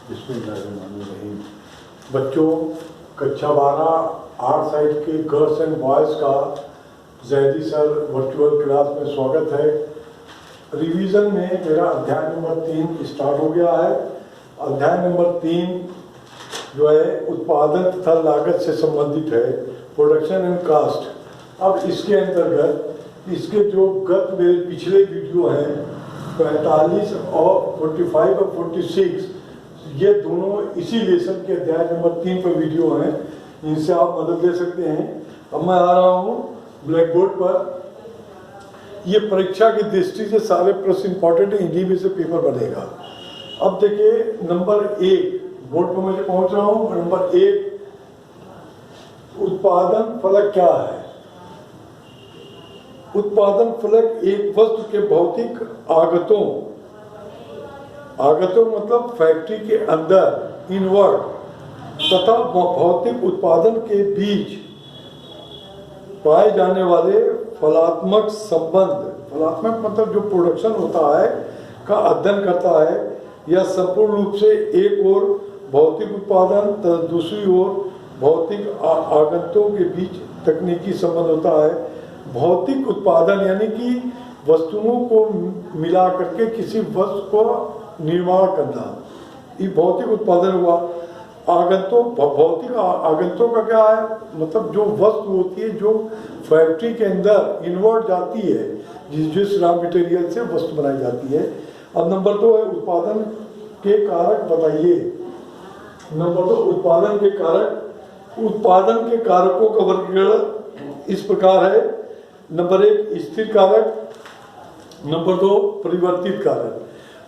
बिस्मिल्लाहिर्रहमानिर्रहीम। बच्चों, कक्षा 12 आर्ट साइड के गर्ल्स एंड बॉयज़ का जैदी सर वर्चुअल क्लास में स्वागत है। रिवीजन में मेरा अध्याय नंबर 3 स्टार्ट हो गया है। अध्याय नंबर 3 जो है उत्पादन तथा लागत से संबंधित है, प्रोडक्शन एंड कास्ट। अब इसके अंतर्गत इसके जो गत मेरे पिछले वीडियो हैं 45 और 45 और 46, ये दोनों इसी लेसन के अध्याय नंबर 3 पर वीडियो हैं, इनसे आप मदद ले सकते हैं। अब मैं आ रहा हूँ ब्लैक बोर्ड पर। ये परीक्षा की दृष्टि से सारे प्रश्न इंपॉर्टेंट है, इन्हीं में से पेपर बनेगा। अब देखिए नंबर 1 बोर्ड पर मैं पहुंच रहा हूँ। नंबर 1, उत्पादन फलक क्या है? उत्पादन फलक एक वस्तु के भौतिक आगतों मतलब फैक्ट्री के अंदर इनवर्ड तथा भौतिक उत्पादन के बीच पाए जाने वाले फलात्मक संबंध, फलात्मक मतलब जो प्रोडक्शन होता है का अध्ययन करता है। यह संपूर्ण रूप से एक ओर भौतिक उत्पादन तथा दूसरी ओर भौतिक आगंतुकों के बीच तकनीकी संबंध होता है। भौतिक उत्पादन यानी कि वस्तुओं को मिला करके किसी वस्तु को निर्माण करना, ये भौतिक उत्पादन हुआ। आगंतुक, भौतिक आगंतुक का क्या है? मतलब जो वस्तु होती है जो फैक्ट्री के अंदर इनवर्ट जाती है, जिस रॉ मटेरियल से वस्तु बनाई जाती है। अब नंबर 2 है उत्पादन के कारक बताइए। नंबर 2 उत्पादन के कारक। उत्पादन के कारकों का वर्गीकरण इस प्रकार है। नंबर 1 स्थिर कारक, नंबर 2 परिवर्तित कारक।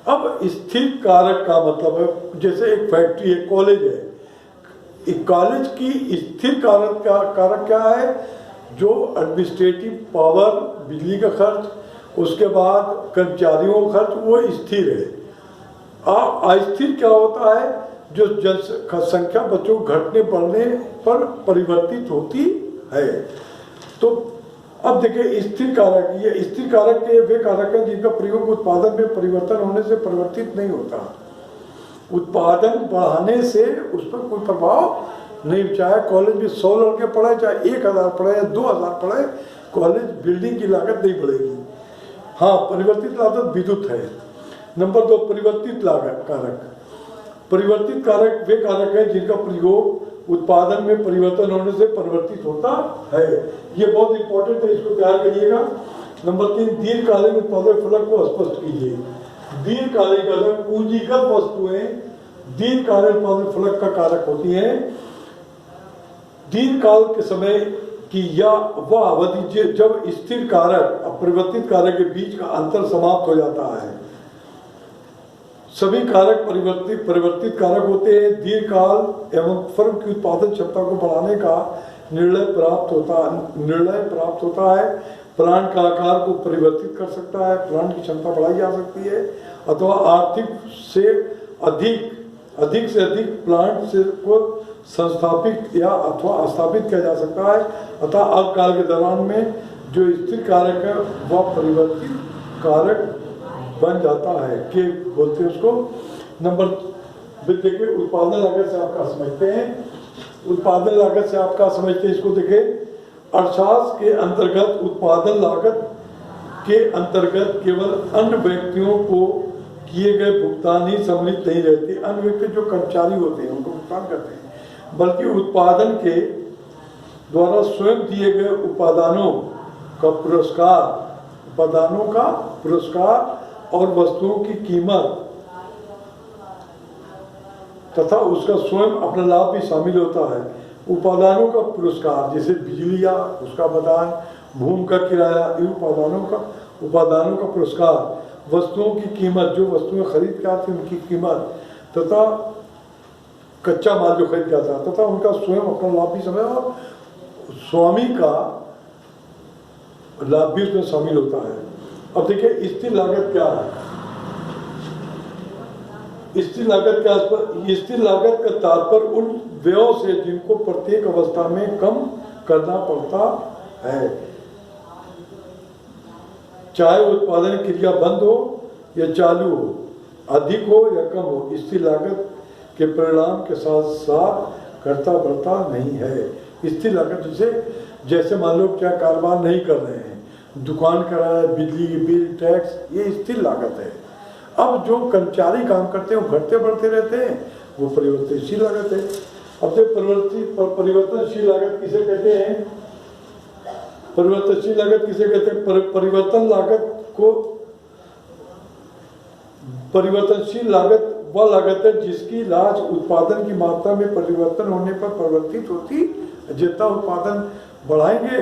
अब स्थिर कारक का मतलब है जैसे एक फैक्ट्री है, कॉलेज है, एक कॉलेज की स्थिर कारक क्या है? जो एडमिनिस्ट्रेटिव पावर, बिजली का खर्च, उसके बाद कर्मचारियों का खर्च, वो स्थिर है। अस्थिर क्या होता है? जो जनसंख्या बच्चों घटने बढ़ने पर परिवर्तित होती है। तो अब देखिए स्थिर कारक, ये स्थिर कारक के वे कारक हैं जिनका प्रयोग उत्पादन में परिवर्तन होने से परिवर्तित नहीं होता। उत्पादन बढ़ाने से उस पर कोई प्रभाव नहीं, चाहे कॉलेज में 100 लड़के पढ़े, चाहे 1000 पढ़े या 2000 पढ़े, कॉलेज बिल्डिंग की लागत नहीं बढ़ेगी। हाँ, परिवर्तित लागत विद्युत है। नंबर 2 परिवर्तित लागत कारक। परिवर्तित कारक वे कारक हैं जिनका प्रयोग उत्पादन में परिवर्तन होने से परिवर्तित होता है। ये बहुत इंपॉर्टेंट है, इसको तैयार करिएगा। नंबर 3 दीर्घकालीन उत्पादन फलक को स्पष्ट कीजिए। दीर्घकालिक अगर पूंजीगत वस्तुएं दीर्घकालीन उत्पादन फलक का कारक होती हैं। दीर्घकाल के समय की या वह अवधि जब स्थिर कारक और परिवर्तित कारक के बीच का अंतर समाप्त हो जाता है। सभी कारक परिवर्तित कारक होते हैं। दीर्घकाल एवं फर्म की उत्पादन क्षमता को बढ़ाने का निर्णय प्राप्त होता है। प्लांट का आकार को परिवर्तित कर सकता है, प्लांट की क्षमता बढ़ाई जा सकती है, अथवा आर्थिक से अधिक प्लांट से को संस्थापित या अथवा स्थापित किया जा सकता है। अतः अल्पकाल के दौरान में जो स्थिर कारक है वह परिवर्तित कारक बन जाता है, के बोलते हैं उसको। नंबर देखिए उत्पादन लागत से आपका समझते हैं। उत्पादन लागत से आपका समझते हैं, इसको देखिए। अर्थशास्त्र के अंतर्गत उत्पादन लागत के अंतर्गत केवल अन्य व्यक्तियों को किए गए भुगतान ही सम्मिलित नहीं रहते। अन्य व्यक्ति जो कर्मचारी होते हैं उनको भुगतान करते हैं, बल्कि उत्पादन के द्वारा स्वयं दिए गए उत्पादनों का पुरस्कार और वस्तुओं की कीमत तथा उसका स्वयं अपना लाभ भी शामिल होता है। उत्पादनों का पुरस्कार जैसे बिजली या उसका बदान, भूमि का किराया, उत्पादनों का पुरस्कार, वस्तुओं की कीमत, जो वस्तुएं खरीद के आती उनकी कीमत, तथा कच्चा माल जो खरीद के आता है, तथा उनका स्वयं अपना लाभ भी शामिल, और स्वामी का लाभ भी उसमें शामिल होता है। अब देखिए स्थिर लागत क्या है? स्थिर लागत का तात्पर्य उन व्ययों से जिनको प्रत्येक अवस्था में कम करना पड़ता है, चाहे उत्पादन क्रिया बंद हो या चालू हो, अधिक हो या कम हो। स्थिर लागत के परिणाम के साथ साथ घटता बढ़ता नहीं है। स्थिर लागत जैसे मान लो क्या कारोबार नहीं कर रहे हैं, दुकान किराया, बिजली बिल, टैक्स, ये स्थिर लागत है। अब जो कर्मचारी काम करते हैं वो घटते बढ़ते रहते हैं, वो परिवर्तनशील लागत है। अब जो परिवर्तनशील लागत किसे कहते हैं? परिवर्तनशील लागत किसे कहते हैं? परिवर्तन लागत को परिवर्तनशील लागत वह लागत है जिसकी लागत उत्पादन की मात्रा में परिवर्तन होने पर परिवर्तित होती। जितना उत्पादन बढ़ाएंगे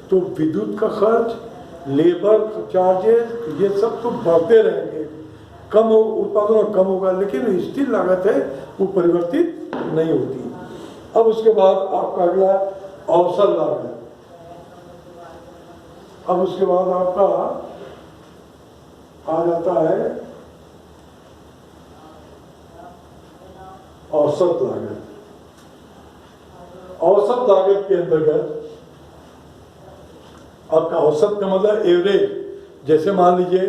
तो विद्युत का खर्च, लेबर चार्जेस, ये सब तो बढ़ते रहेंगे, कम उत्पादन कम होगा, लेकिन स्थिर लागत है वो परिवर्तित नहीं होती। अब उसके बाद आपका अगला अवसर लागत। अब उसके बाद आपका आ जाता है औसत लागत। औसत लागत के अंतर्गत आपका औसत का मतलब एवरेज। जैसे मान लीजिए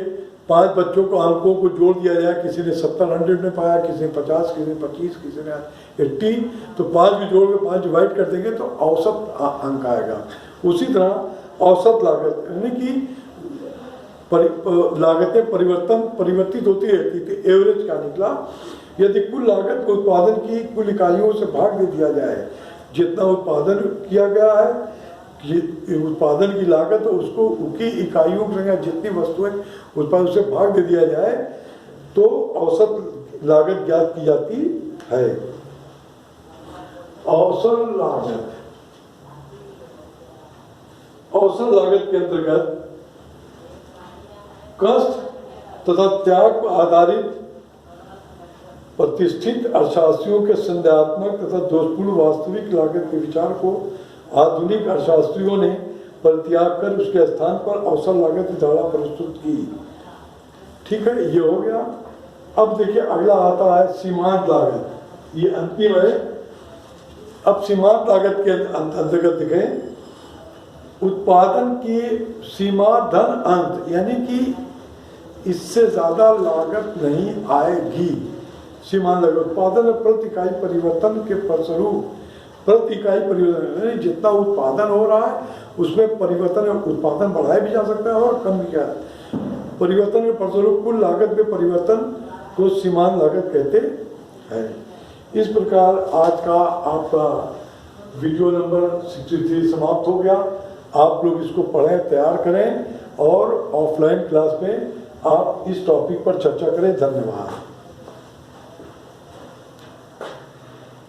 5 बच्चों को अंकों को जोड़ दिया जाए, किसी ने 70 में पाया, किसी ने 50, किसी ने 25, किसी ने 80, तो 5 भी जोड़ के 5 डिवाइड कर देंगे तो औसत अंक आएगा। उसी तरह औसत लागत यानी कि लागतें परिवर्तित होती रहती थी। एवरेज का निकला, यदि कुल लागत को उत्पादन की कुल इकाइयों से भाग दे दिया जाए, जितना उत्पादन किया गया है, उत्पादन की लागत उसको उनकी इकाइयों की संख्या जितनी वस्तुएं उत्पादन से भाग दे दिया जाए तो औसत लागत ज्ञात की जाती है। औसत लागत के अंतर्गत कष्ट तथा त्याग पर आधारित प्रतिष्ठित अर्थशास्त्रियों के संदेहात्मक तथा दोषपूर्ण वास्तविक लागत के विचार को आधुनिक अर्थशास्त्रियों ने परित्याग कर उसके स्थान पर औसत लागत की धारणा प्रस्तुत की। ठीक है, ये हो गया। अब देखिए अगला आता है सीमांत लागत, ये अंतिम है। अब सीमांत लागत के अंतर्गत देखें, उत्पादन की सीमा धन अंत, यानी कि इससे ज्यादा लागत नहीं आएगी। सीमांत लागत उत्पादन में प्रति इकाई परिवर्तन के फलस्वरूप, प्रति इकाई परिवर्तन जितना उत्पादन हो रहा है उसमें परिवर्तन, उत्पादन बढ़ाया भी जा सकता है और कम भी किया। परिवर्तन के फलस्वरूप कुल लागत में परिवर्तन को सीमांत लागत कहते हैं। इस प्रकार आज का आपका वीडियो नंबर 63 समाप्त हो गया। आप लोग इसको पढ़ें, तैयार करें और ऑफलाइन क्लास में आप इस टॉपिक पर चर्चा करें। धन्यवाद।